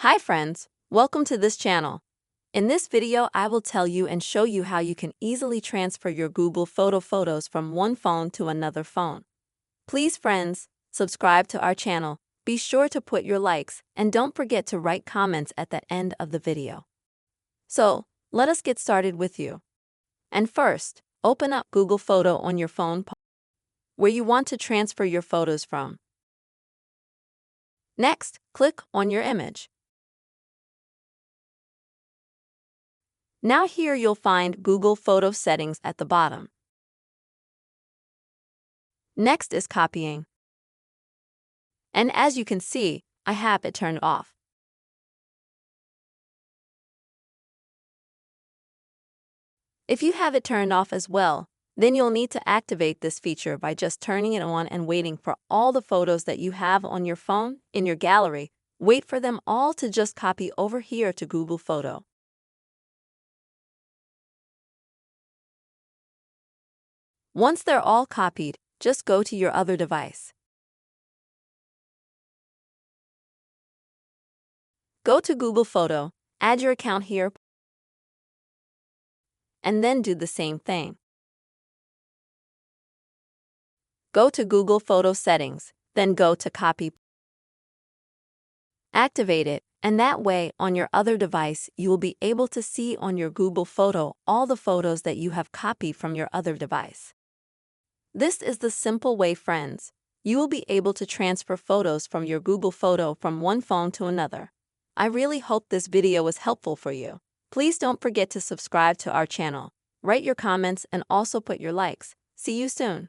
Hi friends, welcome to this channel. In this video, I will tell you and show you how you can easily transfer your Google photos from one phone to another phone. Please friends, subscribe to our channel, be sure to put your likes, and don't forget to write comments at the end of the video. So, let us get started with you. And first, open up Google Photo on your phone where you want to transfer your photos from. Next, click on your image. Now here you'll find Google Photo settings at the bottom. Next is copying. And as you can see, I have it turned off. If you have it turned off as well, then you'll need to activate this feature by just turning it on and waiting for all the photos that you have on your phone in your gallery. Wait for them all to just copy over here to Google Photo. Once they're all copied, just go to your other device. Go to Google Photo, add your account here, and then do the same thing. Go to Google Photo Settings, then go to Copy. Activate it, and that way, on your other device, you will be able to see on your Google Photo all the photos that you have copied from your other device. This is the simple way, friends. You will be able to transfer photos from your Google Photo from one phone to another. I really hope this video was helpful for you. Please don't forget to subscribe to our channel, write your comments, and also put your likes. See you soon.